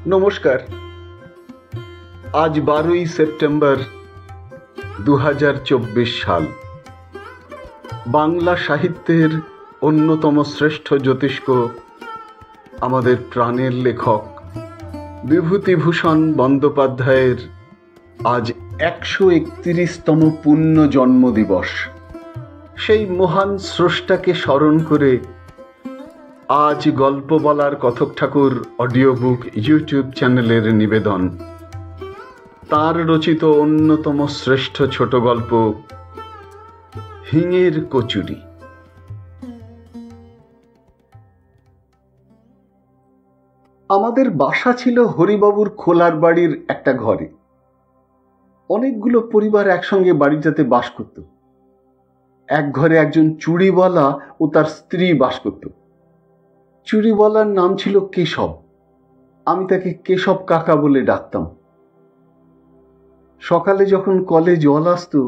নমস্কার। আজ 12ই সেপ্টেম্বর 2024 সাল। বাংলা সাহিত্যের অন্যতম শ্রেষ্ঠ জ্যোতিষ্ক, আমাদের প্রাণের লেখক বিভূতিভূষণ বন্দ্যোপাধ্যায়ের আজ 131তম পূর্ণ জন্মদিবস। সেই মহান স্রষ্টাকে স্মরণ করে আজ গল্প বলার কথক ঠাকুর অডিও বুক ইউটিউব চ্যানেলের নিবেদন। তার রচিত অন্যতম শ্রেষ্ঠ ছোট গল্প হিঙের কচুরি। আমাদের বাসা ছিল হরিবাবুর খোলার বাড়ির একটা ঘরে। অনেকগুলো পরিবার একসঙ্গে বাড়িটাতে বাস করত। এক ঘরে একজন চুড়িওয়ালা ও তার স্ত্রী বাস করত। চুড়িওয়ালার নাম ছিল কেশব। আমি তাকে কেশব কাকা বলে ডাকতাম। সকালে যখন কলে জল আসতো,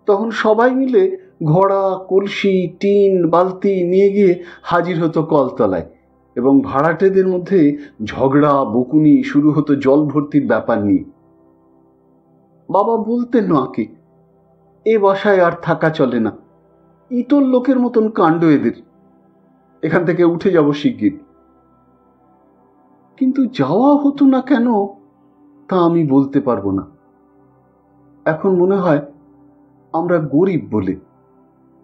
তখন সবাই মিলে ঘোড়া, কলসি, টিন, বালতি নিয়ে গিয়ে হাজির হতো কলতলায়, এবং ভাড়াটেদের মধ্যে ঝগড়া বকুনি শুরু হতো জল ভর্তির ব্যাপার নিয়ে। বাবা বলতেন মাকে, এ বাসায় আর থাকা চলে না, ইতর লোকের মতন কাণ্ড এদের, এখান থেকে উঠে যাব শিগগির। কিন্তু যাওয়া হতো না কেন তা আমি বলতে পারবো না। এখন মনে হয় আমরা গরিব বলে,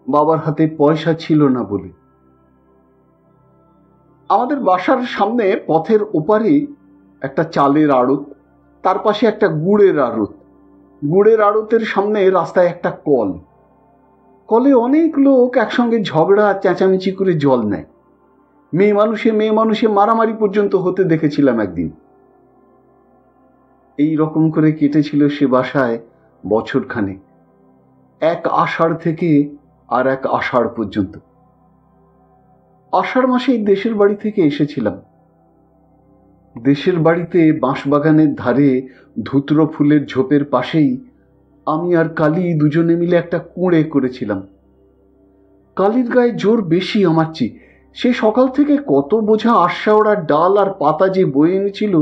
বাবার হাতে পয়সা ছিল না বলে। আমাদের বাসার সামনে পথের ওপারে একটা চালের আড়ত, তার পাশে একটা গুড়ের আড়ত। গুড়ের আড়তের সামনে রাস্তায় একটা কল। কলে অনেক লোক একসঙ্গে ঝগড়া চেঁচামেচি করে জল নেয়। মেয়ে মানুষে মারামারি পর্যন্ত হতে দেখেছিলাম একদিন। এই রকম করে কেটেছিল সে বাসায় বছরখানেক, এক আষাঢ় থেকে আর এক আষাঢ় পর্যন্ত। আষাঢ় মাসেই দেশের বাড়ি থেকে এসেছিলাম। দেশের বাড়িতে বাঁশবাগানের ধারে ধুত্র ফুলের ঝোপের পাশেই আমি আর কালী দুজনে মিলে একটা কুঁড়ে করেছিলাম। কালীর গায়ে জোর বেশি আমার চেয়ে। সে সকাল থেকে কত বোঝা আশাওড়ার ডাল আর পাতা যে বয়ে এনেছিল।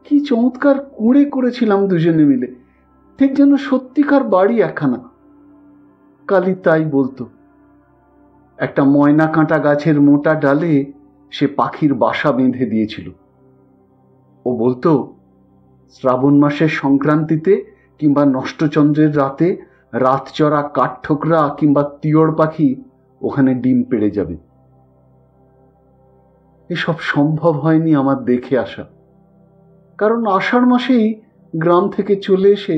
কি চমৎকার কুঁড়ে করেছিলাম দুজনে মিলে, ঠিক যেন সত্যিকার বাড়ি একখানা। কালী তাই বলতো। একটা ময়না কাঁটা গাছের মোটা ডালে সে পাখির বাসা বেঁধে দিয়েছিল। ও বলতো, শ্রাবণ মাসের সংক্রান্তিতে কিংবা নষ্টচন্দ্রের রাতে রাতচরা কাঠঠোকরা কিংবা তিয়ড় পাখি ওখানে ডিম পেড়ে যাবে। এসব সম্ভব হয়নি আমার দেখে আসা, কারণ আষাঢ় মাসেই গ্রাম থেকে চলে এসে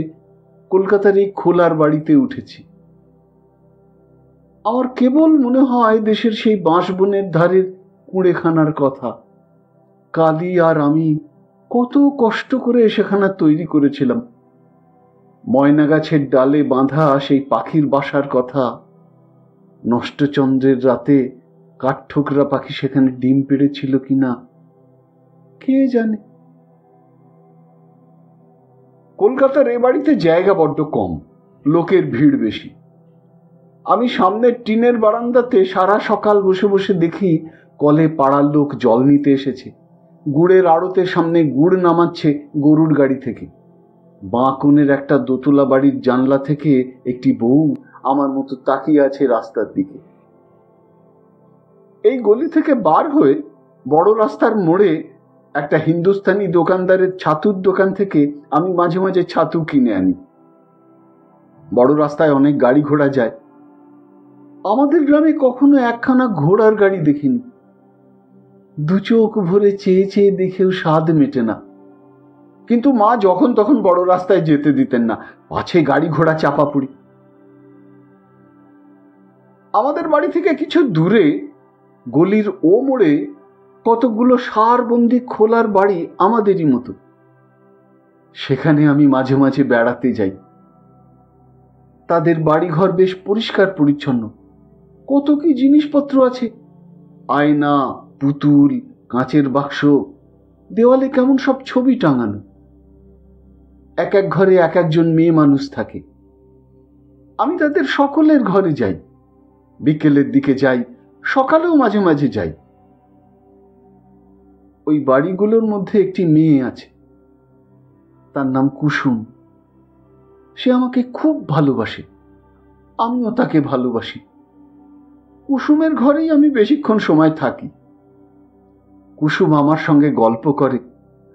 কলকাতার এই খোলার বাড়িতে উঠেছি। আমার কেবল মনে হয় দেশের সেই বাঁশবনের ধারের কুঁড়েখানার কথা। কালী আর আমি কত কষ্ট করে সেখানা তৈরি করেছিলাম। ময়না গাছের ডালে বাঁধা সেই পাখির বাসার কথা। নষ্টচন্দ্রের রাতে কাঠঠোকরা পাখি সেখানে ডিম পেড়েছিল কিনা কে জানে। কলকাতার এ বাড়িতে জায়গা বড্ড কম, লোকের ভিড় বেশি। আমি সামনের টিনের বারান্দাতে সারা সকাল বসে বসে দেখি কলে পাড়ার লোক জল নিতে এসেছে। গুড়ের আড়তের সামনে গুড় নামাচ্ছে গরুর গাড়ি থেকে। বাঁ কোণের একটা দোতলা বাড়ির জানলা থেকে একটি বউ আমার মতো তাকিয়ে আছে রাস্তার দিকে। এই গলি থেকে বার হয়ে বড় রাস্তার মোড়ে একটা হিন্দুস্তানি দোকানদারের ছাতুর দোকান থেকে আমি মাঝে মাঝে ছাতু কিনে আনি। বড় রাস্তায় অনেক গাড়ি ঘোড়া যায়। আমাদের গ্রামে কখনো একখানা ঘোড়ার গাড়ি দেখিনি। দু চোখ ভরে চেয়ে চেয়ে দেখেও স্বাদ মেটে না। কিন্তু মা যখন তখন বড় রাস্তায় যেতে দিতেন না, পাছে গাড়ি ঘোড়া চাপা পড়ি। আমাদের বাড়ি থেকে কিছু দূরে গলির ও মোড়ে কতগুলো সারবন্দি খোলার বাড়ি আমাদেরই মতো। সেখানে আমি মাঝে মাঝে বেড়াতে যাই। তাদের বাড়িঘর বেশ পরিষ্কার পরিচ্ছন্ন। কত কি জিনিসপত্র আছে, আয়না, পুতুল, কাঁচের বাক্স, দেওয়ালে কেমন সব ছবি টাঙানো। এক এক ঘরে এক একজন মেয়ে মানুষ থাকে। আমি তাদের সকলের ঘরে যাই, বিকেলের দিকে যাই, সকালেও মাঝে মাঝে যাই। ওই বাড়িগুলোর মধ্যে একটি মেয়ে আছে, তার নাম কুসুম। সে আমাকে খুব ভালোবাসে, আমিও তাকে ভালোবাসি। কুসুমের ঘরেই আমি বেশিক্ষণ সময় থাকি। কুসুম আমার সঙ্গে গল্প করে,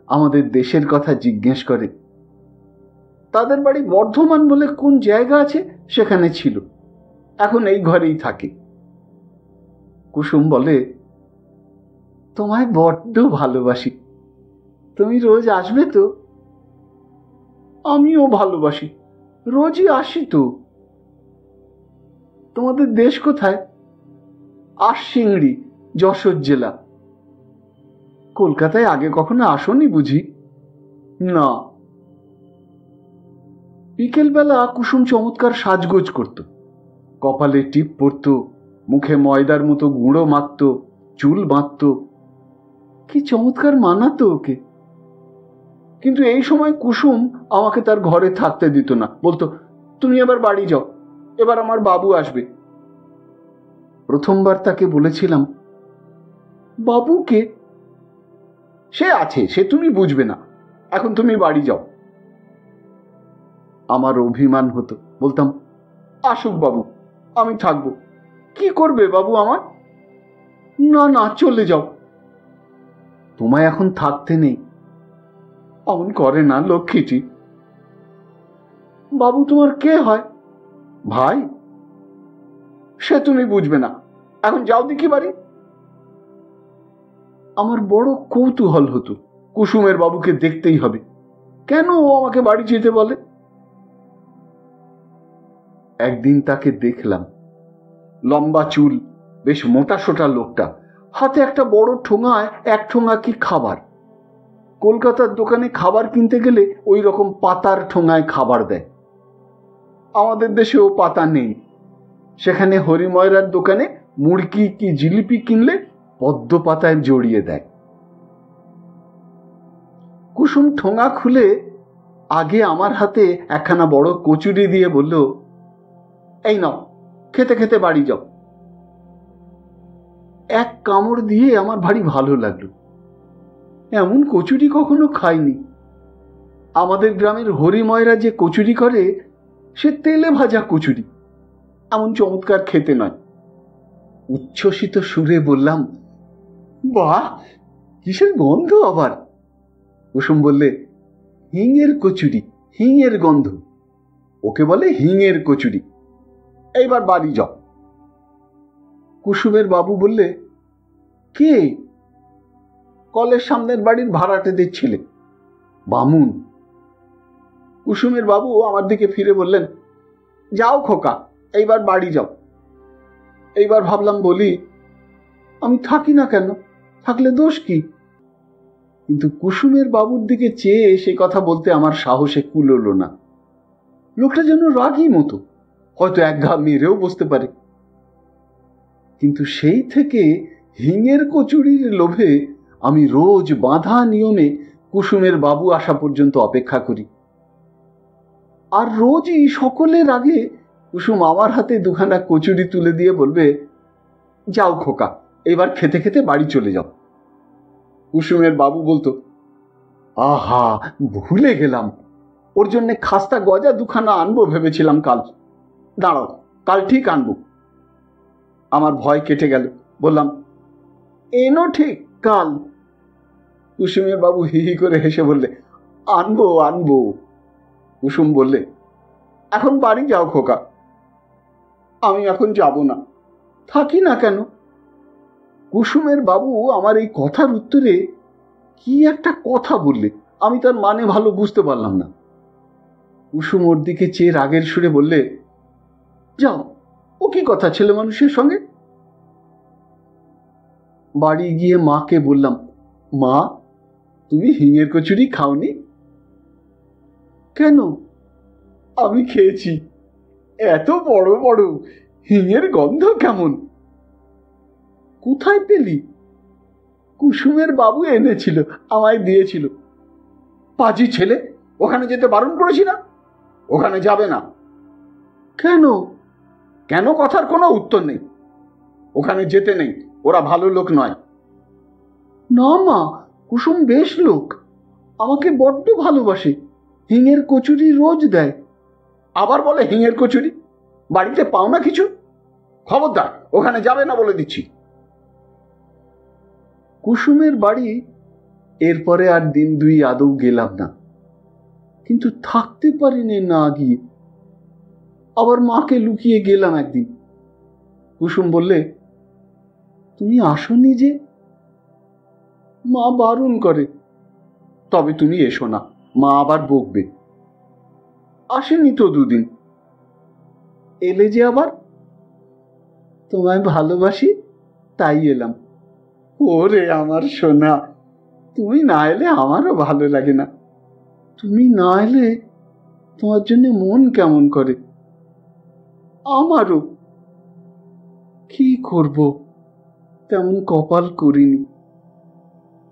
আমাদের দেশের কথা জিজ্ঞেস করে। তাদের বাড়ি বর্ধমান বলে কোন জায়গা আছে সেখানে ছিল, এখন এই ঘরেই থাকে। কুসুম বলে, তোমায় বড্ড ভালোবাসি, তুমি রোজ আসবে তো? আমিও ভালোবাসি, রোজই আসি তো। তোমাদের দেশ কোথায়? আশিংড়ি, যশোর জেলা। কলকাতায় আগে কখনো আসনি বুঝি? না। বিকেলবেলা কুসুম চমৎকার সাজগোজ করত, কপালে টিপ পরত, মুখে ময়দার মতো গুঁড়ো মাখত, চুল বাঁধত। কি চমৎকার মানাতো ওকে। কিন্তু এই সময় কুসুম আমাকে তার ঘরে থাকতে দিত না, বলতো, তুমি এবার বাড়ি যাও, এবার আমার বাবু আসবে। প্রথমবার তাকে বলেছিলাম, বাবুকে? সে আছে, সে তুমি বুঝবে না, এখন তুমি বাড়ি যাও। আমার অভিমান হতো, বলতাম, আসুক বাবু, আমি থাকবো। কি করবে বাবু আমার? না না, চলে যাও। তোমায় এখন থাকতে নেই। অমন করে না লক্ষ্মীটি। বাবু তোমার কে হয়? ভাই। সে তুমি বুঝবে না, এখন যাও দেখি বাড়ি। আমার বড় কৌতূহল হতো, কুসুমের বাবুকে দেখতেই হবে, কেন ও আমাকে বাড়ি যেতে বলে। একদিন তাকে দেখলাম, লম্বা চুল, বেশ মোটা সোটা লোকটা, হাতে একটা বড় ঠোঙায় এক ঠোঙা কি খাবার। কলকাতার দোকানে খাবার কিনতে গেলে ওই রকম পাতার ঠোঙায় খাবার দেয়। আমাদের দেশে ও পাতা নেই। সেখানে হরিময়রার দোকানে মুড়কি কি জিলিপি কিনলে পদ্ম পাতায় জড়িয়ে দেয়। কুসুম ঠোঙা খুলে আগে আমার হাতে একখানা বড় কচুরি দিয়ে বলল, এই নাও, খেতে খেতে বাড়ি যাও। এক কামড় দিয়ে আমার ভারী ভালো লাগলো। এমন কচুরি কখনো খাইনি। আমাদের গ্রামের হরিময়রা যে কচুরি করে, সে তেলে ভাজা কচুরি, এমন চমৎকার খেতে নয়। উচ্ছ্বসিত সুরে বললাম, বাহ, কিসের গন্ধ আবার? কুসুম বললে, হিঙের কচুরি, হিঙের গন্ধ, ওকে বলে হিঙের কচুরি। এইবার বাড়ি যাও। কুসুমের বাবু বললে, কে? কলের সামনের বাড়ির ভাড়াটেদের ছেলে, বামুন। কুসুমের বাবু আমার দিকে ফিরে বললেন, যাও খোকা, এইবার বাড়ি যাও। এইবার ভাবলাম বলি, আমি থাকি না কেন, থাকলে দোষ কি? কিন্তু কুসুমের বাবুর দিকে চেয়ে সে কথা বলতে আমার সাহসে কুলোল না। লোকটা যেন রাগী মতো, হয়তো এক ঘা মেরেও বসতে পারে। কিন্তু সেই থেকে হিঙের কচুরির লোভে আমি রোজ বাঁধা নিয়মে কুসুমের বাবু আসা পর্যন্ত অপেক্ষা করি। আর রোজই সকলের আগে কুসুম আমার হাতে দুখানা কচুরি তুলে দিয়ে বলবে, যাও খোকা, এবার খেতে খেতে বাড়ি চলে যাও। কুসুমের বাবু বলতো, আহা, ভুলে গেলাম, ওর জন্যে খাস্তা গজা দুখানা আনবো ভেবেছিলাম কাল। দাঁড়াও, কাল ঠিক আনবো। আমার ভয় কেটে গেল, বললাম, এনো ঠিক কাল। কুসুমের বাবু হি হি করে হেসে বললে, আনবো আনবো। কুসুম বললে, এখন বাড়ি যাও খোকা। আমি এখন যাব না, থাকি না কেন? কুসুমের বাবু আমার এই কথার উত্তরে কি একটা কথা বললে, আমি তার মানে ভালো বুঝতে পারলাম না। কুসুম ওর দিকে চেয়ে রাগের সুরে বললে, যাও, ও কি কথা ছেলে মানুষের সঙ্গে? বাড়ি গিয়ে মাকে বললাম, মা, তুমি হিঙের কচুরি খাওনি? কেন? আমি খেয়েছি, এত বড় বড়, হিঙের গন্ধ কেমন। কোথায় পেলি? কুসুমের বাবু এনেছিল, আমায় দিয়েছিল। পাজি ছেলে, ওখানে যেতে বারণ করেছি না? ওখানে যাবে না। কেন? কেন কথার কোনো উত্তর নেই। ওখানে যেতে নেই, ওরা ভালো লোক নয়। না মা, কুসুম বেশ লোক, আমাকে বড্ড ভালোবাসে, হিঙের কচুরি রোজ দেয়। আবার বলে হিঙের কচুরি? বাড়িতে পাও না কিছু? খবরদার, ওখানে যাবে না বলে দিচ্ছি। কুসুমের বাড়ি এরপরে আর দিন দুই আদৌ গেলাম না, কিন্তু থাকতে পারিনি না গিয়ে। আবার মাকে লুকিয়ে গেলাম একদিন। কুসুম বললে, তুমি আসোনি যে? মা বারণ করে। তবে তুমি এসো না, মা আবার বকবে। আসেনি তো দুদিন। এলে যে আবার? তোমায় ভালোবাসি তাই এলাম। ওরে আমার সোনা, তুমি না এলে আমারও ভালো লাগে না। তুমি না এলে তোমার জন্য মন কেমন করে। আমারও। কি করব, তেমন কপাল করিনি।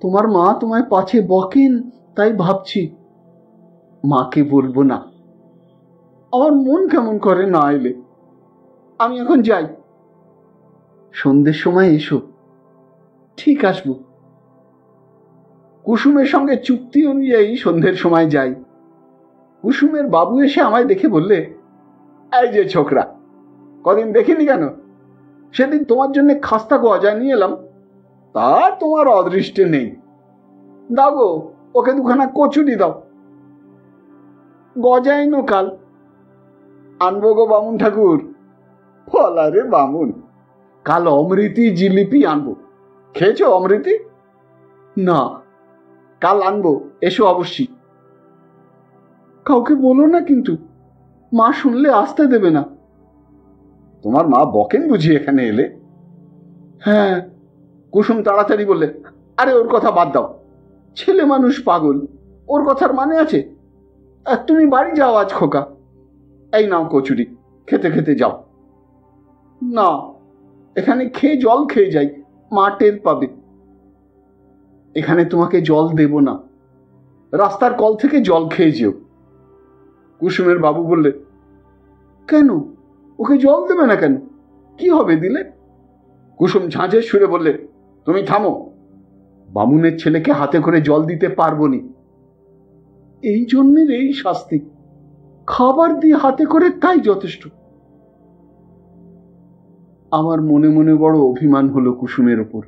তোমার মা তোমায় পাছে বকেন তাই ভাবছি। মাকে বলবো না, আমার মন কেমন করে না এলে। আমি এখন যাই, সন্ধ্যের সময় এসো। ঠিক আসবো। কুসুমের সঙ্গে চুক্তি অনুযায়ী সন্ধ্যের সময় যাই। কুসুমের বাবু এসে আমায় দেখে বললে, এই যে ছোকরা, কদিন দেখিনি কেন? সেদিন তোমার জন্য খাস্তা গজা নিয়ে এলাম, তা তোমার অদৃষ্টে নেই। দাও গো, ওকে দুখানা কচুরি দাও। গজা এনো কাল। আনবো গো বামুন ঠাকুর। ফলারে বামুন, কাল অমৃতি জিলিপি আনবো। খেয়েছো অমৃতি? না, কাল আনবো, এসো অবশ্যই। কাউকে বলো না কিন্তু, মা শুনলে আসতে দেবে না। তোমার মা বকেন বুঝি এখানে এলে? হ্যাঁ। কুসুম তাড়াতাড়ি বললে, আরে ওর কথা বাদ দাও, ছেলে মানুষ পাগল, ওর কথার মানে আছে? তুমি বাড়ি যাও আজ খোকা। এই নাও কচুরি, খেতে খেতে যাও। না, এখানে খেয়ে জল খেয়ে যাই, মা টের পাবে। এখানে তোমাকে জল দেব না, রাস্তার কল থেকে জল খেয়ে যেও। কুসুমের বাবু বললে, কেন, ওকে জল দেবে না কেন? কি হবে দিলে? কুসুম ঝাঁঝের সুরে বললে, তুমি থামো, বামুনের ছেলেকে হাতে করে জল দিতে পারবো নি। এই জন্মের এই শাস্তি, খাবার দিয়ে হাতে করে তাই যথেষ্ট। আমার মনে মনে বড় অভিমান হলো কুসুমের ওপর।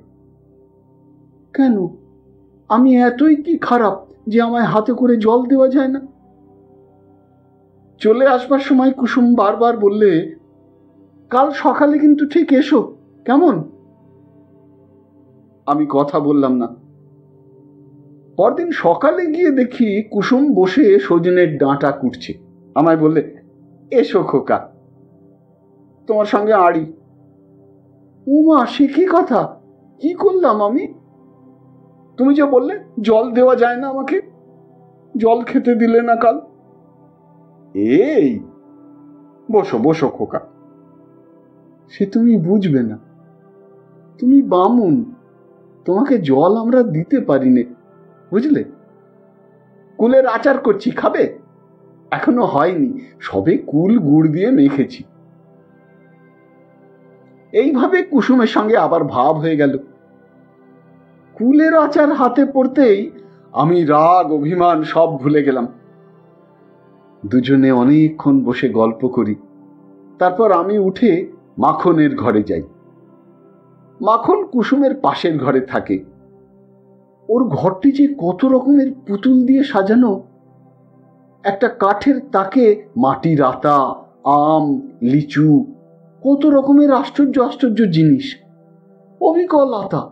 কেন, আমি এতই কি খারাপ যে আমায় হাতে করে জল দেওয়া যায় না? চলে আসবার সময় কুসুম বারবার বললে, কাল সকালে কিন্তু ঠিক এসো, কেমন? আমি কথা বললাম না। পরদিন সকালে গিয়ে দেখি কুসুম বসে সজনের ডাঁটা কুটছে। আমায় বললে, এসো খোকা, তোমার সঙ্গে আড়ি। উমা, সে কি কথা? কি করলাম আমি? তুমি যে বললে জল দেওয়া যায় না আমাকে, জল খেতে দিলে না কাল। এই বসো বসো খোকা। সে তুমি বুঝবে না, তুমি বামুন, তোমাকে জল আমরা দিতে পারি নে, বুঝলে? কুলের আচার করছি, খাবে? এখনো হয়নি, সবে কুল গুড় দিয়ে মেখেছি। এইভাবে কুসুমের সঙ্গে আবার ভাব হয়ে গেল। কুলের আচার হাতে পড়তেই আমি রাগ অভিমান সব ভুলে গেলাম। দুজনে অনেকক্ষণ বসে গল্প করি। তারপর আমি উঠে মাখনের ঘরে যাই। মাখন কুসুমের পাশের ঘরে থাকে। ওর ঘরটি যে কত রকমের পুতুল দিয়ে সাজানো। একটা কাঠের তাকে মাটির আতা, আম, লিচু, কত রকমের আশ্চর্য আশ্চর্য জিনিস। অবিকল আতা,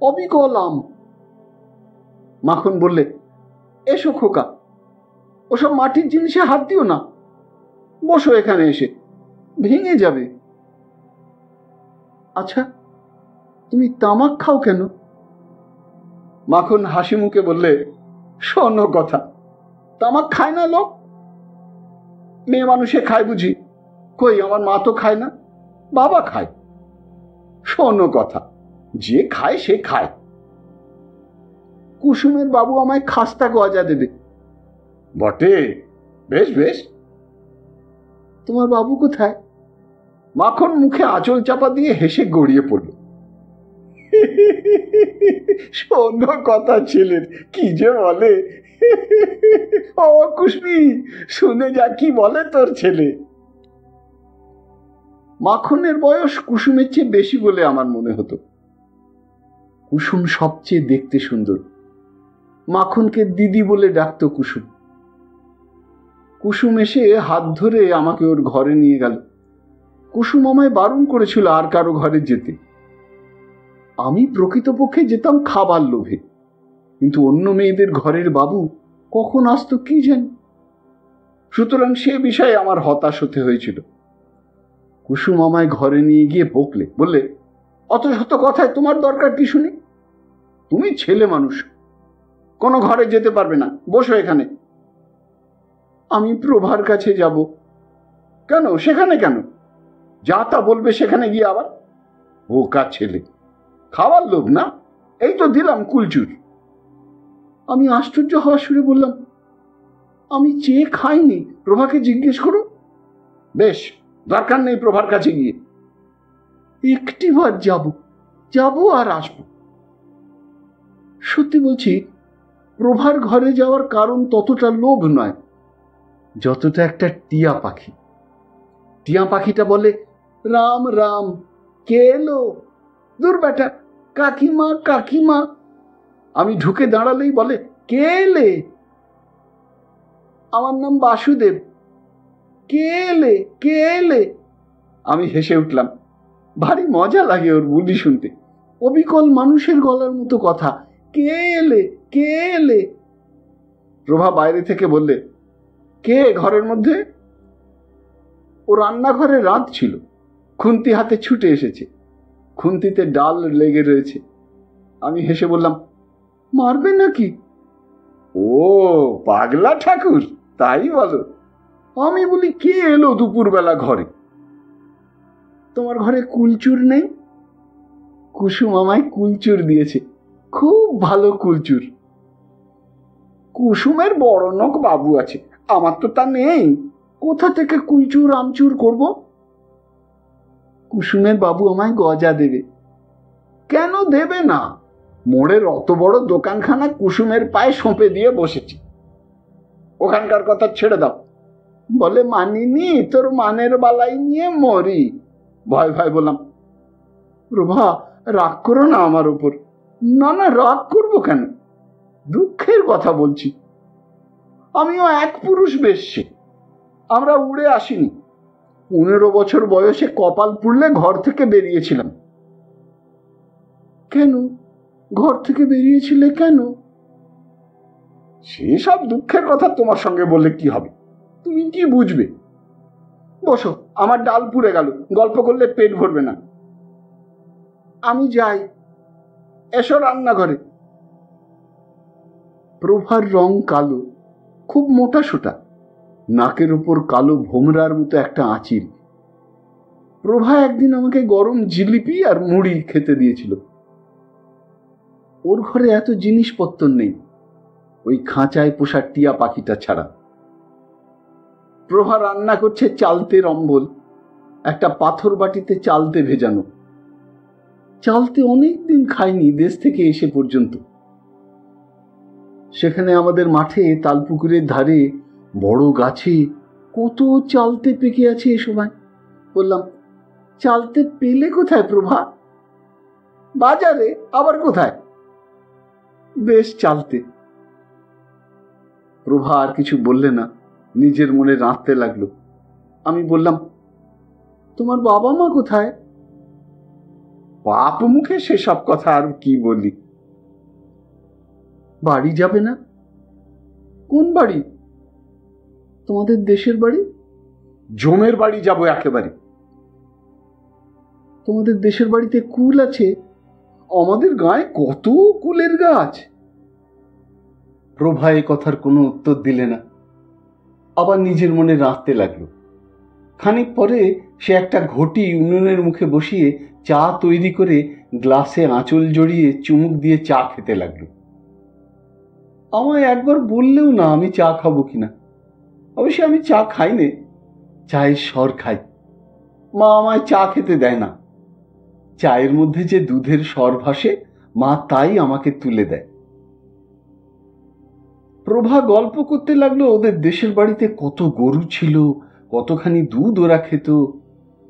অবিকল আম। মাখন বললে, এসো খোকা, ওসব মাটির জিনিসে হাত দিও না, বসো এখানে এসে, ভেঙে যাবে। আচ্ছা, তুমি তামাক খাও কেন? মাখন হাসি মুখে বললে, শোনো কথা, তামাক খায় না লোক, মেয়ে মানুষে খায় বুঝি? কই, আমার মা তো খায় না, বাবা খায়। শোনো কথা, যে খায় সে খায়। কুসুমের বাবু আমায় খাস্তা গজা দেবে। বটে, বেশ বেশ। তোমার বাবু কোথায়? মাখন মুখে আঁচল চাপা দিয়ে হেসে গড়িয়ে পড়ল। শোনো কথা ছেলের, কি যে বলে। ও কুসমি, শুনে যা কি বলে তোর ছেলে। মাখনের বয়স কুসুমের চেয়ে বেশি বলে আমার মনে হতো। কুসুম সবচেয়ে দেখতে সুন্দর। মাখনকে দিদি বলে ডাকতো কুসুম। কুসুম এসে হাত ধরে আমাকে ওর ঘরে নিয়ে গেল। কুসুম আমায় বারণ করেছিল আর কারো ঘরে যেতে। আমি প্রকৃতপক্ষে যেতাম খাবার লোভে, কিন্তু অন্য মেয়েদের ঘরের বাবু কখন আসতো কি জানি। সুতরাং সে বিষয়ে আমার হতাশ হতে হয়েছিল। কুসুম আমায় ঘরে নিয়ে গিয়ে বকলে, বললে, অত শত কথায় তোমার দরকার কি শুনি? তুমি ছেলে মানুষ, কোনো ঘরে যেতে পারবে না, বসো এখানে। আমি প্রভার কাছে যাব। কেন? সেখানে কেন? যা তা বলবে সেখানে গিয়ে আবার। বোকা ছেলে, খাওয়ার লোভ না, এই তো দিলাম কুলচুর। আমি আশ্চর্য হওয়া শুরু বললাম, আমি চেয়ে খাইনি, প্রভাকে জিজ্ঞেস করো। বেশ, দরকার নেই প্রভার কাছে গিয়ে। একটিবার যাব আর আসবো। সত্যি বলছি, প্রভার ঘরে যাওয়ার কারণ ততটা লোভ নয় যতটা একটা টিয়া পাখি। টিয়া পাখিটা বলে, রাম রাম, কে এলো? দূর বেটা, কাকিমা কাকিমা। আমি ঢুকে দাঁড়ালেই বলে, কে এলে? আমার নাম বাসুদেব। কে এলে, কে এলে? আমি হেসে উঠলাম। ভারী মজা লাগে ওর বুলি শুনতে। অবিকল মানুষের গলার মতো কথা, কে এলে, কে এলে? প্রভা বাইরে থেকে বললে, কে ঘরের মধ্যে? ও রান্নাঘরে রাঁধছিল। খুন্তি হাতে ছুটে এসেছে, খুন্তিতে ডাল লেগে রয়েছে। আমি হেসে বললাম, মারবে নাকি? ও পাগলা ঠাকুর, তাই বলো? আমি বলি, কে এলো দুপুরবেলা ঘরে? তোমার ঘরে কুলচুর নেই? কুসুম আমায় কুলচুর দিয়েছে, খুব ভালো কুলচুর। কুসুমের বড় নখ বাবু আছে, আমার তো তা নেই। কোথা থেকে কুলচুর আমচুর করব? কুসুমের বাবু আমায় গজা দেবে। কেন দেবে না? মোড়ের অত বড় দোকানখানা কুসুমের পায়ে সঁপে দিয়ে বসেছি। ওখানকার কথা ছেড়ে দাও। বলে, মানিনি, তোর মানের বালাই নিয়ে মরি। ভয় ভয় বললাম, প্রভা রাগ করো না আমার উপর। না না, রাগ করবো কেন? দুঃখের কথা বলছি। আমিও এক পুরুষ বেশ্যে, আমরা উড়ে আসিনি। 15 বছর বয়সে কপাল পুড়লে ঘর থেকে বেরিয়েছিলাম। কেন? ঘর থেকে বেরিয়েছিলে কেন? সেসব দুঃখের কথা তোমার সঙ্গে বললে কি হবে? তুমি কি বুঝবে? বসো, আমার ডাল পুড়ে গেল, গল্প করলে পেট ভরবে না। আমি যাই, এসো রান্নাঘরে। প্রভার রং কালো, খুব মোটা সোটা, নাকের উপর কালো ভোমরার মতো একটা আঁচিল। প্রভা একদিন আমাকে গরম জিলিপি আর মুড়ি খেতে দিয়েছিল। ওর ঘরে এত জিনিসপত্র নেই, ওই খাঁচায় পোষা টিয়া পাখিটা ছাড়া। প্রভা রান্না করছে চালতের অম্বল, একটা পাথর বাটিতে চালতে ভেজানো। চালতে অনেকদিন খাইনি দেশ থেকে এসে পর্যন্ত। সেখানে আমাদের মাঠে তালপুকুরের ধারে বড় গাছে কত চালতে পেকে আছে এ সময়। বললাম, চালতে পেলে কোথায় প্রভা? বাজারে। আবার কোথায়? বেশ চালতে। প্রভা আর কিছু বললে না, নিজের মনে রাঁধতে লাগলো। আমি বললাম, তোমার বাবা মা কোথায়? বাপ মুখে সেসব কথা আর কি বলি। বাড়ি যাবে না? কোন বাড়ি? তোমাদের দেশের বাড়ি। জমের বাড়ি যাব একেবারে। তোমাদের দেশের বাড়িতে কুল আছে? আমাদের গায়ে কত কুলের গাছ। প্রভা এ কথার কোনো উত্তর দিলে না, আবার নিজের মনে রাঁধতে লাগলো। খানিক পরে সে একটা ঘটি উনুনের মুখে বসিয়ে চা তৈরি করে গ্লাসে আঁচল জড়িয়ে চুমুক দিয়ে চা খেতে লাগলো। আমায় একবার বললেও না আমি চা খাবো কিনা। অবশ্য আমি চা খাই নে, চায়ের স্বর খাই। মা আমায় চা খেতে দেয় না। চায়ের মধ্যে যে দুধের স্বর ভাসে, মা তাই আমাকে তুলে দেয়। প্রভা গল্প করতে লাগলো ওদের দেশের বাড়িতে কত গরু ছিল, কতখানি দুধ ওরা খেত,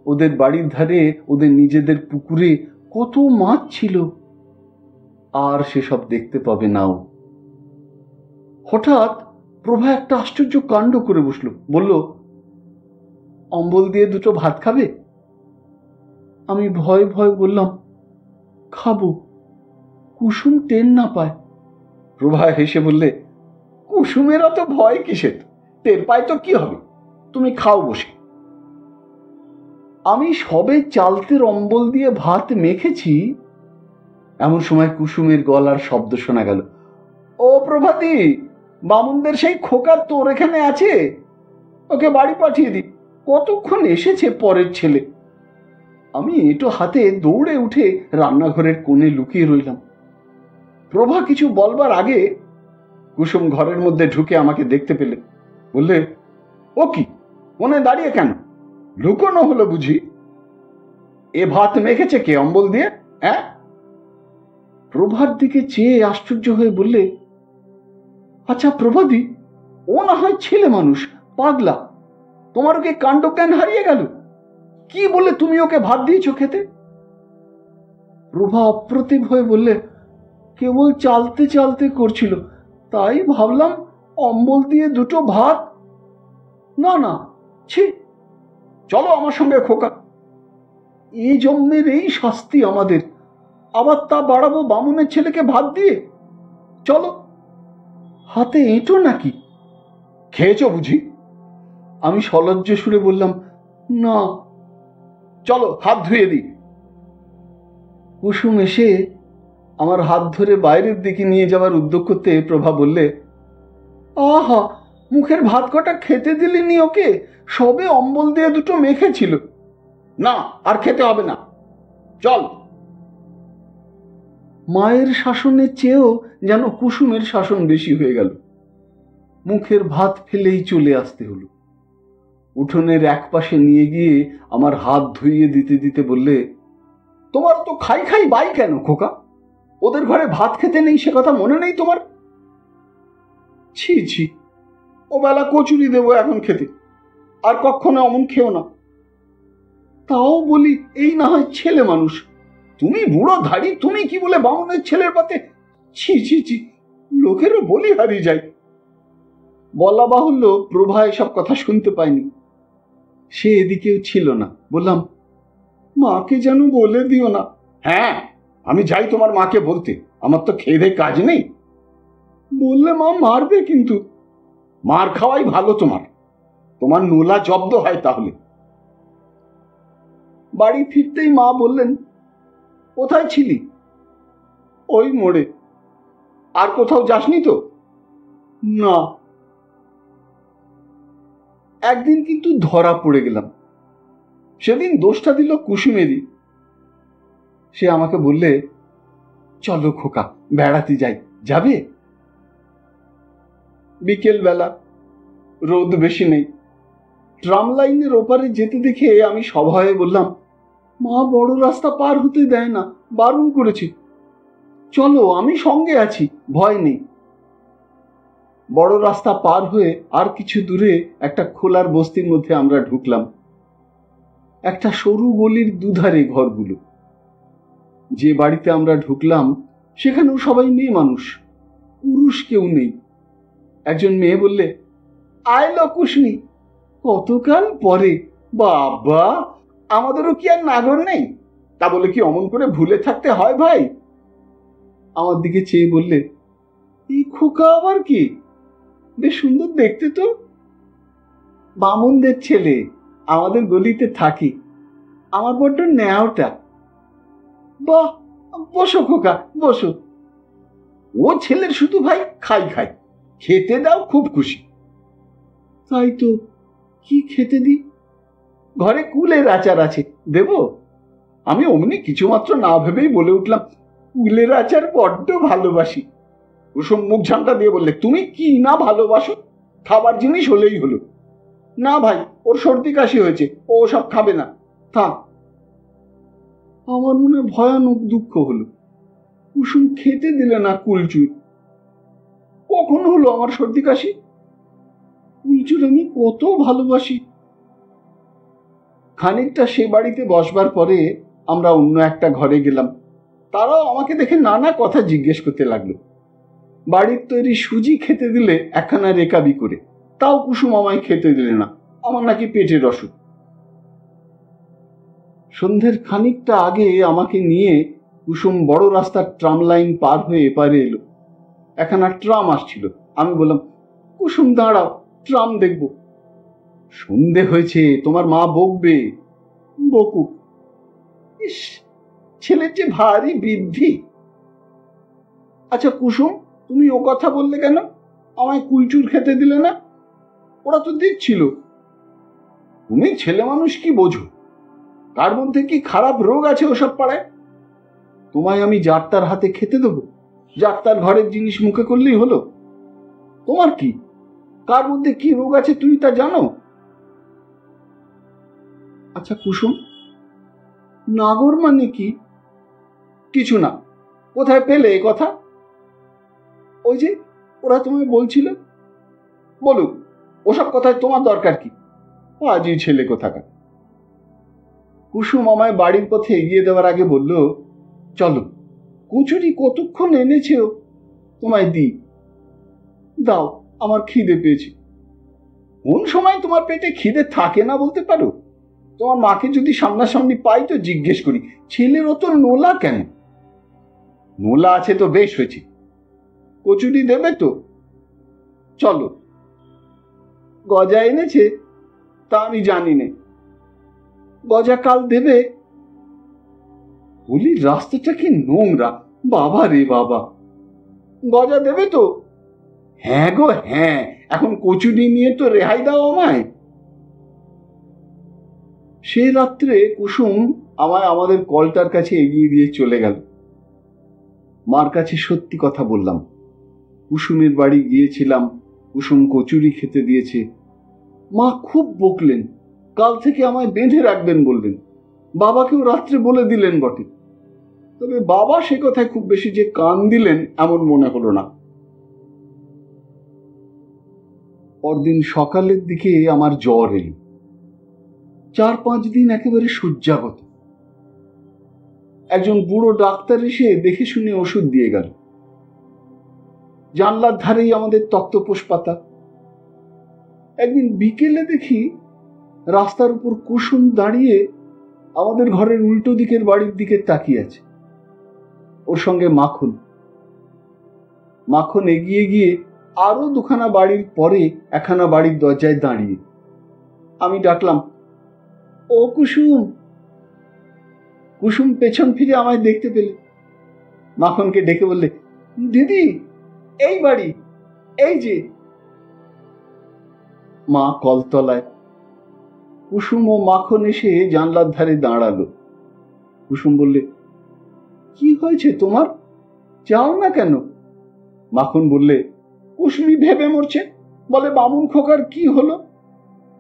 ওদের বাড়ির ধারে ওদের নিজেদের পুকুরে কত মাছ ছিল। আর সেসব দেখতে পাবে নাও। হঠাৎ প্রভা একটা আশ্চর্য কাণ্ড করে বসলো, বলল, অম্বল দিয়ে দুটো ভাত খাবে? আমি ভয় ভয় বললাম, খাবো, কুসুম টেন না পায়। প্রভা হেসে বললে, কুসুমের অত ভয় কিসের, টের পায় তো কি হবে, তুমি খাও বসে। আমি সবে চালতের অম্বল দিয়ে ভাত মেখেছি, এমন সময় কুসুমের গলার শব্দ শোনা গেল, ও প্রভাতী, বামুনদের সেই খোকা তোর এখানে আছে, ওকে বাড়ি পাঠিয়ে দি, কতক্ষণ এসেছে পরের ছেলে। আমি এটো হাতে দৌড়ে উঠে রান্নাঘরের কোণে লুকিয়ে রইলাম। প্রভা কিছু বলবার আগে কুসুম ঘরের মধ্যে ঢুকে আমাকে দেখতে পেলে, বললে, ও কি, কোণে দাঁড়িয়ে কেন, লুকোনো হলো বুঝি? এ ভাত মেখেছে কে অম্বল দিয়ে? হ্যাঁ? প্রভার দিকে চেয়ে আশ্চর্য হয়ে বললে, আচ্ছা প্রভাদি, ও না হয় ছেলে মানুষ, পাগলা, তোমার ওকে কাণ্ডজ্ঞান হারিয়ে গেল, কি বলে তুমি ওকে ভাত দিয়েছ খেতে? প্রভা অপ্রতিভ হয়ে বললে, কেবল চালতে চালতে করছিল, তাই ভাবলাম অম্বল দিয়ে দুটো ভাত। না না, ছি, চলো আমার সঙ্গে খোকা, এই জন্মের এই শাস্তি আমাদের, আবার তা বাড়াবো বামুনের ছেলেকে ভাত দিয়ে। চলো। হাতে এঁটো নাকি? খেয়েছ বুঝি? আমি সলজ্জ সুরে বললাম, না। চলো হাত ধুয়ে দিই। কুসুম এসে আমার হাত ধরে বাইরের দিকে নিয়ে যাওয়ার উদ্যোগ করতে প্রভা বললে, আহা, মুখের ভাত কটা খেতে দিলিনি ওকে, সবে অম্বল দিয়ে দুটো মেখেছিল। না, আর খেতে হবে না, চল। মায়ের শাসনের চেয়েও যেন কুসুমের শাসন বেশি হয়ে গেল। মুখের ভাত ফেলেই চলে আসতে হলো। উঠোনের এক পাশে নিয়ে গিয়ে আমার হাত ধুইয়ে দিতে দিতে বললে, তোমার তো খাই খাই বাই কেন খোকা, ওদের ঘরে ভাত খেতে নেই সে কথা মনে নেই তোমার? ছি ছি, ও বেলা কচুরি দেবো এখন খেতে, আর কখনো অমন খেও না। তাও বলি, এই না হয় ছেলে মানুষ, তুমি বুড়ো ধাড়ি, তুমি কি বলে বামুনের ছেলের পাতে? ছি ছি ছি, লোকেরও বলি হারিয়ে যায়। বলা বাহুল্য, প্রভা এসব কথা শুনতে পায়নি, সে এদিকেও ছিল না। বললাম, মাকে যেন বলে দিও না। হ্যাঁ, আমি যাই তোমার মাকে বলতে, আমার তো খেয়ে দেয়ে কাজ নেই। বললে মা মারবে কিন্তু। মার খাওয়াই ভালো তোমার, তোমার নোলা জব্দ হয় তাহলে। বাড়ি ফিরতেই মা বললেন, কোথায় ছিলি? ওই মোড়ে। আর কোথাও যাসনি তো? না। একদিন কিন্তু ধরা পড়ে গেলাম, সেদিন দোষটা দিল কুসুমেরই। সে আমাকে বললে, চলো খোকা, বেড়াতে যাই, যাবে? বিকেল বেলা, রোদ বেশি নেই, ট্রাম লাইনের ওপারে যেতে দেখে আমি সভয়ে বললাম, মা বড় রাস্তা পার হতে দেয় না, বারণ করেছে, চলো আমি সঙ্গে আছি, ভয় নেই। বড় রাস্তা পার হয়ে আর কিছু দূরে একটা খোলার বস্তির মধ্যে আমরা ঢুকলাম। একটা সরু গলির দুধারে ঘরগুলো। যে বাড়িতে আমরা ঢুকলাম সেখানেও সবাই মেয়ে মানুষ, পুরুষ কেউ নেই। একজন মেয়ে বললে, আইলো কুশনি, কতকাল পরে, বাবা, আমাদেরও কি আর নাগর নেই, তা বলে কি অমন করে ভুলে থাকতে হয় ভাই? আমার দিকে চেয়ে বললে, এই খোকা আবার কি, বেশ সুন্দর দেখতে তো, বামুনদের ছেলে, আমাদের গলিতে থাকি, আমার বড্ড ন্যাওটা। বাহ, বসো খোকা, বসো। ও ছেলের শুধু ভাই খাই খাই, খেতে দাও খুব খুশি। তাই তো, কি খেতে দি? ঘরে কুলের আচার আছে, দেব? আমি অমনি কিছুমাত্র না ভেবেই বলে উঠলাম, কুলের আচার বড্ড ভালোবাসি। কুসুম মুখ ঝামটা দিয়ে বললে, তুমি কি না ভালোবাসো, খাবার জিনিস হলেই হলো। না ভাই, ওর সর্দি কাশি হয়েছে, ও সব খাবে না, থাক। আমার মনে ভয়ানক দুঃখ হলো। কুসুম খেতে দিলে না কুলচুর। কখন হলো আমার সর্দি কাশি? কুলচুর আমি কত ভালোবাসি। খানিকটা সে বাড়িতে বসবার পরে আমরা অন্য একটা ঘরে গেলাম। তারাও আমাকে দেখে নানা কথা জিজ্ঞেস করতে লাগলো। বাড়ির তৈরি সুজি খেতে দিলে একখানা রেকাবি করে, তাও কুসুম আমায় খেতে দিলে না, আমার নাকি পেটের অসুখ। সন্ধ্যের খানিকটা আগে আমাকে নিয়ে কুসুম বড় রাস্তার ট্রাম লাইন পার হয়ে এপারে এলো। একখানা ট্রাম আসছিল। আমি বললাম, কুসুম দাঁড়াও, ট্রাম দেখব। সন্ধে হয়েছে, তোমার মা বকবে। বকুক, ইস, ছেলের যে ভারী বৃদ্ধি। আচ্ছা কুসুম, তুমি ও কথা বললে কেন? আমায় কুলচুর খেতে দিলে না? ওরা তো দিচ্ছিল। তুমি ছেলে মানুষ, কি বোঝো? তার মধ্যে কি খারাপ রোগ আছে ওসব পাড়ায়? তোমায় আমি যাত্রার হাতে খেতে দেবো? যাত্রার ঘরের জিনিস মুখে করলেই হলো? তোমার কি, কার মধ্যে কি রোগ আছে তুমি তা জানো? আচ্ছা কুসুম, নাগর মানে কি? কিছু না। কোথায় পেলে এ কথা? ওই যে ওরা তোমায় বলছিল। বলুক, ওসব কথায় তোমার দরকার কি? আজই ছেলে কোথাকার। কুসুম আমায় বাড়ির পথে এগিয়ে দেওয়ার আগে বলল, চলো, কচুরি কতক্ষণ এনেছে, তোমায় দিই। দাও, আমার খিদে পেয়েছে। কোন সময় তোমার পেটে খিদে থাকে না বলতে পারো? তোমার মাকে যদি সামনাসামনি পাই তো জিজ্ঞেস করি, ছেলের অত নোলা কেন? নোলা আছে তো বেশ হয়েছে। কচুরি দেবে তো? চলো। গজা এনেছে তা আমি জানি না। গজা কাল দেবে? বলি, রাস্তাটা কি নোংরা, বাবা রে বাবা। গজা দেবে তো? হ্যাঁ গো হ্যাঁ, এখন কচুরি নিয়ে তো রেহাই দাও আমায়। সে রাত্রে কুসুম আমায় আমাদের কলটার কাছে এগিয়ে দিয়ে চলে গেল। মার কাছে সত্যি কথা বললাম। কুসুমের বাড়ি গিয়েছিলাম, কুসুম কচুরি খেতে দিয়েছে। মা খুব বকলেন, কাল থেকে আমায় বেঁধে রাখবেন বললেন। বাবাকেও রাত্রে বলে দিলেন বটে, তবে বাবা সে কথায় খুব বেশি যে কান দিলেন এমন মনে হলো না। পরদিন সকালের দিকে আমার জ্বর এলো। 4-5 দিন একেবারে শয্যাগত। একজন বুড়ো ডাক্তার এসে দেখে শুনে ওষুধ দিয়ে গেল। জানলার ধারেই আমাদের তক্তপোষ পাতা। একদিন বিকেলে দেখি রাস্তার উপর কুসুম দাঁড়িয়ে আমাদের ঘরের উল্টো দিকের বাড়ির দিকে তাকিয়ে আছে। ওর সঙ্গে মাখন। মাখন এগিয়ে গিয়ে আরো দুখানা বাড়ির পরে একখানা বাড়ির দরজায় দাঁড়িয়ে। আমি ডাকলাম, ও কুসুম। কুসুম পেছন ফিরে আমায় দেখতে পেলে। মাখনকে ডেকে বললে, দিদি, এই বাড়ি, এই যে। মা কলতলায়। কুসুম ও মাখন এসে জানলার ধারে দাঁড়ালো। কুসুম বললে, কি হয়েছে তোমার, যাও না কেন? মাখন বললে, কুসুমি ভেবে মরছে, বলে বামুন খোকার কি হলো।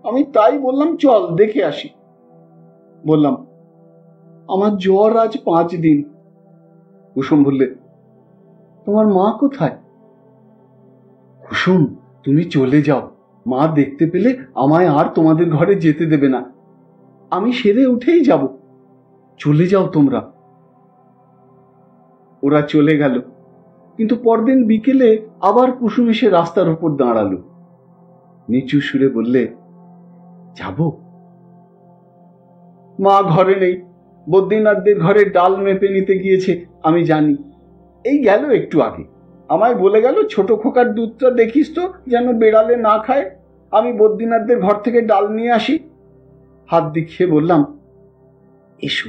আমি তাই বললাম চল দেখে আসি। বললাম, আমার জ্বর আজ 5 দিন। কুসুম বললে, তোমার মা কোথায়? কুসুম, তুমি চলে যাও, মা দেখতে পেলে আমায় আর তোমাদের ঘরে যেতে দেবে না। আমি সেরে উঠেই যাব, চলে যাও তোমরা। ওরা চলে গেল। কিন্তু পরদিন বিকেলে আবার কুসুম এসে রাস্তার উপর দাঁড়ালো। নিচু সুরে বললে, যাব? মা ঘরে নেই, বদ্রীনাথদের ঘরে ডাল মেপে নিতে গিয়েছে, আমি জানি। এই গেল একটু আগে। আমায় বলে গেল, ছোট খোকার দুধটা দেখিস তো যেন বেড়ালে না খায়, আমি বদ্রীনাথদের ঘর থেকে ডাল নিয়ে আসি। হাত দেখিয়ে বললাম, এসো।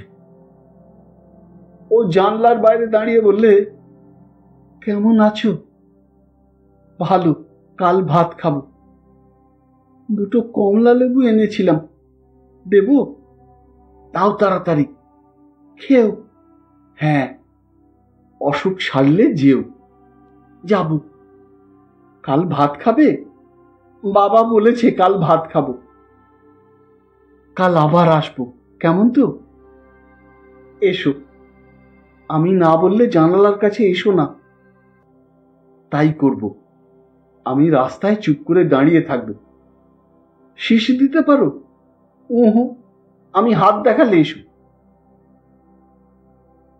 ও জানলার বাইরে দাঁড়িয়ে বললে, কেমন আছো? ভালো, কাল ভাত খাবো। 2 কমলা লেবু এনেছিলাম, দেব? তাও তাড়াতাড়ি, খেও। হ্যাঁ, অসুখ সারলে যেও। যাব। কাল ভাত খাবে? বাবা বলেছে কাল ভাত খাবো। কাল আবার আসবো, কেমন তো? এসো। আমি না বললে জানালার কাছে এসো না। তাই করব। আমি রাস্তায় চুপ করে দাঁড়িয়ে থাকব। শীষ দিতে পারো? উহু, আমি হাত দেখালে এসো।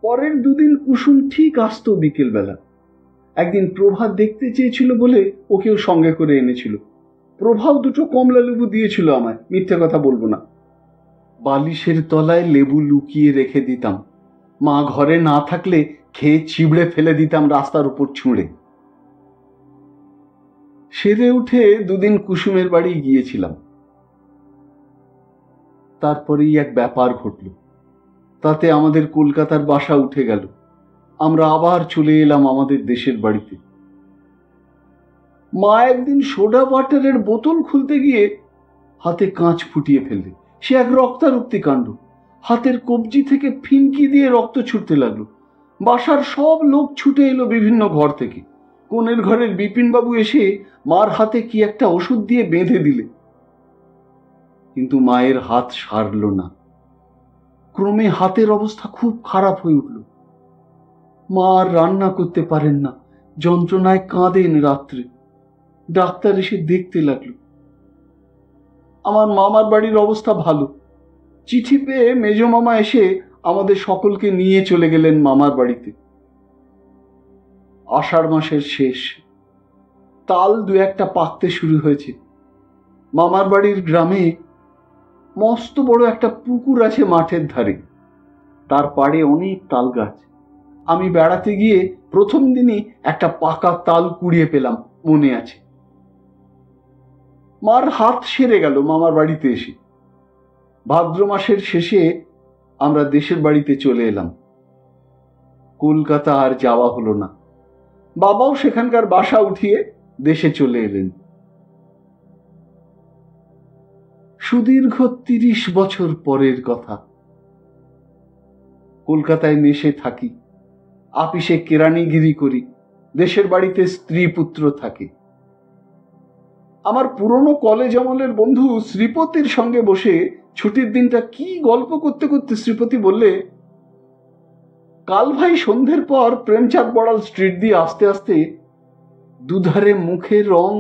পরের দুদিন কুসুম ঠিক আসতো বিকেলবেলা। একদিন প্রভা দেখতে চেয়েছিল বলে ওকেও সঙ্গে করে এনেছিল। প্রভাও দুটো কমলা লেবু দিয়েছিল আমায়, মিথ্যে কথা বলবো না। বালিশের তলায় লেবু লুকিয়ে রেখে দিতাম। মা ঘরে না থাকলে খেয়ে চিবড়ে ফেলে দিতাম রাস্তার উপর ছুঁড়ে। সেরে উঠে দুদিন কুসুমের বাড়ি গিয়েছিলাম। তারপরেই এক ব্যাপার ঘটল। তাতে আমাদের কলকাতার বাসা উঠে গেল। আমরা আবার চলে এলাম আমাদের দেশের বাড়িতে। মা একদিন সোডা ওয়াটারের বোতল খুলতে গিয়ে হাতে কাঁচ ফুটিয়ে ফেললে। সে এক রক্তারক্তি কাণ্ড। হাতের কবজি থেকে ফিনকি দিয়ে রক্ত ছুটতে লাগলো। বাসার সব লোক ছুটে এলো বিভিন্ন ঘর থেকে। কোণের ঘরের বিপিনবাবু এসে মার হাতে কি একটা ওষুধ দিয়ে বেঁধে দিলে, কিন্তু মায়ের হাত সারল না। ক্রমে হাতের অবস্থা খুব খারাপ হয়ে উঠল। মা আর রান্না করতে পারেন না, যন্ত্রণায় কাঁদেন রাত্রে। ডাক্তার এসে দেখতে লাগলো। আমার মামার বাড়ির অবস্থা ভালো। চিঠি পেয়ে মেজ মামা এসে আমাদের সকলকে নিয়ে চলে গেলেন মামার বাড়িতে। আষাঢ় মাসের শেষ। তাল দু একটা পাকতে শুরু হয়েছে। মামার বাড়ির গ্রামে মস্ত বড় একটা পুকুর আছে মাঠের ধারে। তার পাড়ে অনেক তাল গাছ। আমি বেড়াতে গিয়ে প্রথম দিনই একটা পাকা তাল কুড়িয়ে পেলাম, মনে আছে। মার হাত সেরে গেল মামার বাড়িতে এসে। ভাদ্র মাসের শেষে আমরা দেশের বাড়িতে চলে এলাম। কলকাতা আর যাওয়া হলো না। বাবাও সেখানকার বাসা উঠিয়ে দেশে চলে এলেন। সুদীর্ঘ 30 বছর পরের কথা। কলকাতায় মেশে থাকি, আপিসে কেরানিগিরি করি, দেশের বাড়িতে স্ত্রী পুত্র থাকে। আমার পুরনো কলেজ আমলের বন্ধু শ্রীপতির সঙ্গে বসে ছুটির দিনটা কি গল্প করতে করতে শ্রীপতি বললে, কাল ভাই সন্ধ্যের পর প্রেমচাঁদ বড়াল স্ট্রিট দিয়ে আস্তে আস্তে দুধারে মুখের রং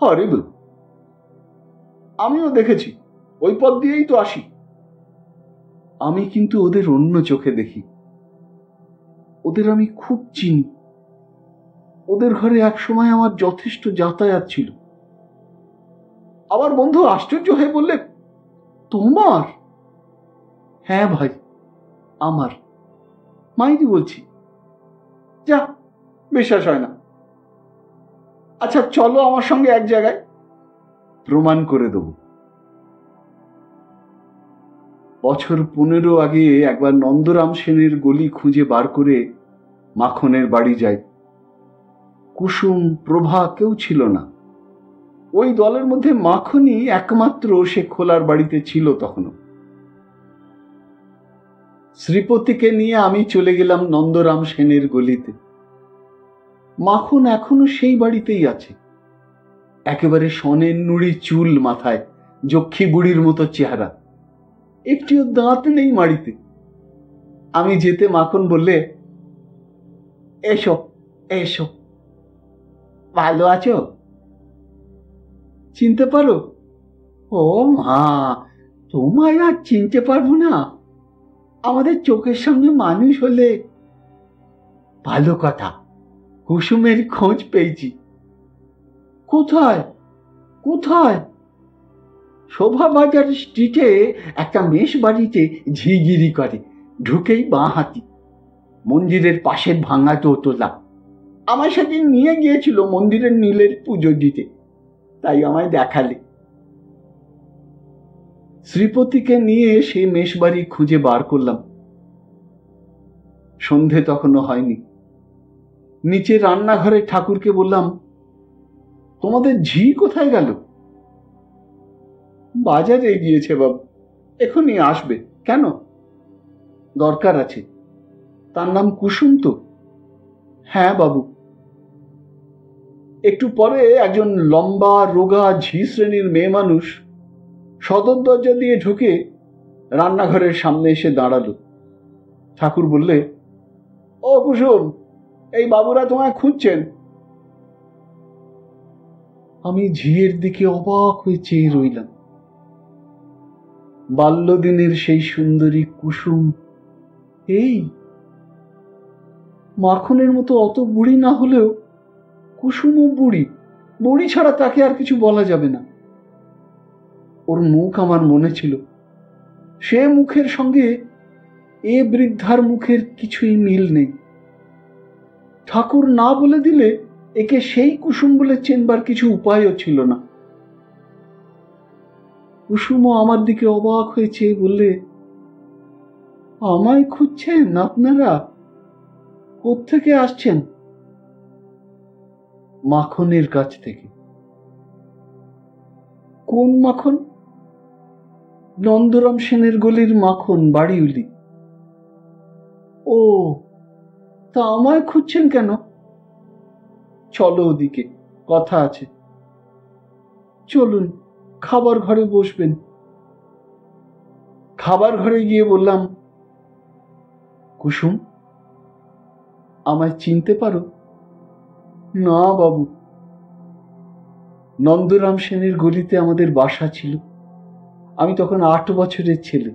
হরিবল। আমিও দেখেছি, ওই পথ দিয়েই তো আসি। আমি কিন্তু ওদের অন্য চোখে দেখি। ওদের আমি খুব চিনি। ওদের ঘরে একসময় আমার যথেষ্ট যাতায়াত ছিল। আমার বন্ধু আশ্চর্য হয়ে বললে, তোমার? হ্যাঁ ভাই, আমার। মাইদি বলছি। যা, বিশ্বাস হয় না। আচ্ছা চলো আমার সঙ্গে এক জায়গায়, প্রমাণ করে দেব। বছর 15 আগে একবার নন্দরাম সেনের গলি খুঁজে বার করে মাখনের বাড়ি যাই। কুসুম, প্রভা কেউ ছিল না। ওই দলের মধ্যে মাখনই একমাত্র সে খোলার বাড়িতে ছিল তখনও। শ্রীপতিকে নিয়ে আমি চলে গেলাম নন্দরাম সেনের গলিতে। মাখন এখনো সেই বাড়িতেই আছে। একেবারে সনের নুড়ি চুল মাথায়, যক্ষী বুড়ির মতো চেহারা। একটিও দাঁত নেই মাড়িতে। আমি যেতে মাখন বললে, এসো এসো, ভালো আছো? চিনতে পারো? ও মা, তোমায় আর চিনতে পারবো না? আমাদের চোখের সামনে মানুষ হলে। ভালো কথা, কুসুমের খোঁজ পেয়েছি। কোথায় কোথায়? শোভাবাজার স্ট্রিটে একটা মেষ বাড়িতে ঝিগিরি করে, ঢুকেই বাঁ হাতি, মন্দিরের পাশের ভাঙা দোতলা। আমার সেদিন নিয়ে গিয়েছিল মন্দিরের নীলের পুজো দিতে, তাই আমায় দেখালে। শ্রীপতিকে নিয়ে সেই মেষ বাড়ি খুঁজে বার করলাম। সন্ধে তখনও হয়নি। নিচে রান্নাঘরে ঠাকুরকে বললাম, তোমাদের ঝি কোথায় গেল? বাজারে গিয়েছে বাবু, এখনই আসবে। কেন? দরকার আছে। তার নাম কুসুম তো? হ্যাঁ বাবু। একটু পরে একজন লম্বা রোগা ঝি শ্রেণীর মেয়ে মানুষ সদর দরজা দিয়ে ঢুকে রান্নাঘরের সামনে এসে দাঁড়ালো। ঠাকুর বললে, ও কুসুম, এই বাবুরা তোমায় খুঁজছেন। আমি ঝিয়ের দিকে অবাক হয়ে চেয়ে রইলাম। বাল্যদিনের সেই সুন্দরী কুসুম এই মাখনের মতো অত বুড়ি না হলেও কুসুমও বুড়ি। বুড়ি ছাড়া তাকে আর কিছু বলা যাবে না। ওর মুখ আমার মনে ছিল। সে মুখের সঙ্গে এ বৃদ্ধার মুখের কিছুই মিল নেই। ঠাকুর না বলে দিলে একে সেই কুসুম বলে চেনবার কিছু উপায়ও ছিল না। কুসুমও আমার দিকে অবাক হয়ে চেয়ে বললে, আমায় খুঁজছেন আপনারা? কোত্থেকে আসছেন? মাখনের কাছ থেকে। কোন মাখন? নন্দরাম সেনের গলির মাখন, বাড়িউলি। ও, তা আমায় খুঁজছেন কেন? চলো ওদিকে, কথা আছে। চলুন, খাবার ঘরে বসবেন। খাবার ঘরে গিয়ে বললাম, কুসুম, আমায় চিনতে পারো? না বাবু। নন্দরাম সেনের গলিতে আমাদের বাসা ছিল। আমি তখন 8 বছরের ছেলে।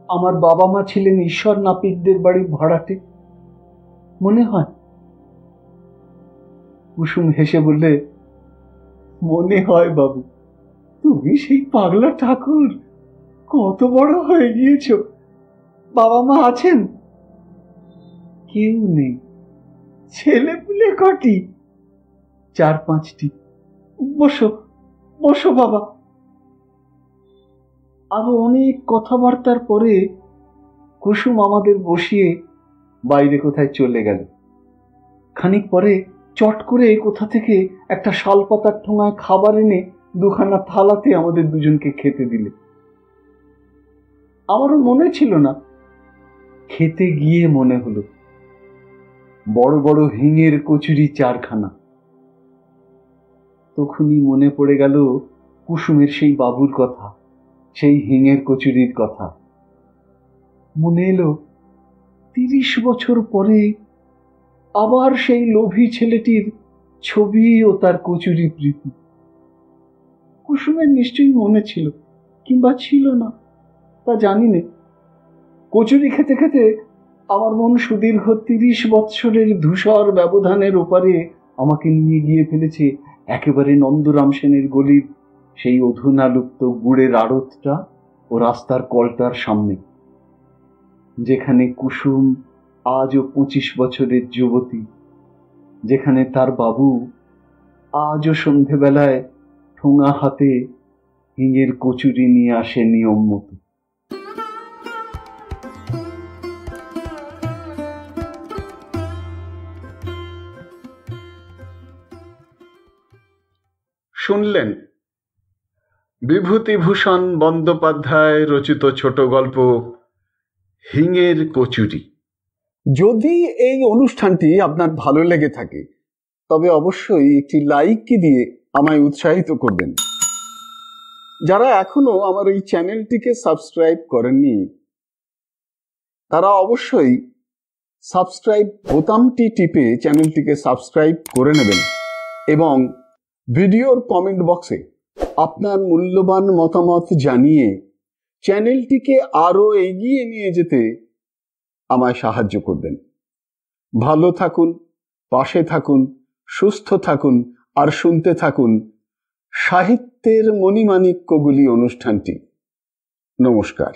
আমার বাবা মা ছিলেন ঈশ্বর নাপিতদের বাড়ির ভাড়াটে, মনে হয়। কুসুম হেসে বললে, মনে হয় বাবু, তুমি সেই পাগলা ঠাকুর। কত বড় হয়ে গিয়েছ। বাবা মা আছেন? কেউ নেই। ছেলে পুলে কটি? 4-5টি। বসো বসো বাবা। আরো অনেক কথাবার্তার পরে কুসুম আমাদের বসিয়ে বাইরে কোথায় চলে গেল। খানিক পরে চট করে কোথা থেকে একটা শালপাতার ঠোঙায় খাবার এনে 2খানা থালাতে আমাদের দুজনকে খেতে দিলে। আমারও মনে ছিল না। খেতে গিয়ে মনে হলো বড় বড় হিঙের কচুরি 4খানা। তখনই মনে পড়ে গেল কুসুমের সেই বাবুর কথা, সেই হিঙের কচুরির কথা। মনে এলো 30 বছর পরে আবার সেই লোভী ছেলেটির ছবি ও তার কচুরি প্রীতি। কুসুমের নিশ্চয়ই মনে ছিল, কিংবা ছিল না, তা জানি না। কচুরি খেতে খেতে আমার মন সুদীর্ঘ 30 বৎসরের ধূসর ব্যবধানের ওপারে আমাকে নিয়ে গিয়ে ফেলেছে একেবারে নন্দরাম সেনের গলির সেই অধুনালুপ্ত গুড়ের আড়তটা ও রাস্তার কলটার সামনে, যেখানে কুসুম আজও 25 বছরের যুবতী, যেখানে তার বাবু আজও সন্ধেবেলায় ঠোঙা হাতে হিঙের কচুরি নিয়ে আসে নিয়ম মতো। শুনলেন বিভূতিভূষণ বন্দ্যোপাধ্যায় রচিত ছোট গল্প হিঙের কচুরি। যদি এই অনুষ্ঠানটি আপনার ভালো লেগে থাকে তবে অবশ্যই একটি লাইক দিয়ে আমায় উৎসাহিত করবেন। যারা এখনো আমার এই চ্যানেলটিকে সাবস্ক্রাইব করেননি তারা অবশ্যই সাবস্ক্রাইব বোতামটি টিপে চ্যানেলটিকে সাবস্ক্রাইব করে নেবেন এবং ভিডিওর কমেন্ট বক্সে আপনার মূল্যবান মতামত জানিয়ে চ্যানেলটিকে আরো এগিয়ে নিয়ে যেতে আমায় সাহায্য করবেন। ভালো থাকুন, পাশে থাকুন, সুস্থ থাকুন আর শুনতে থাকুন সাহিত্যের মণিমাণিক্যগুলি অনুষ্ঠানটি। নমস্কার।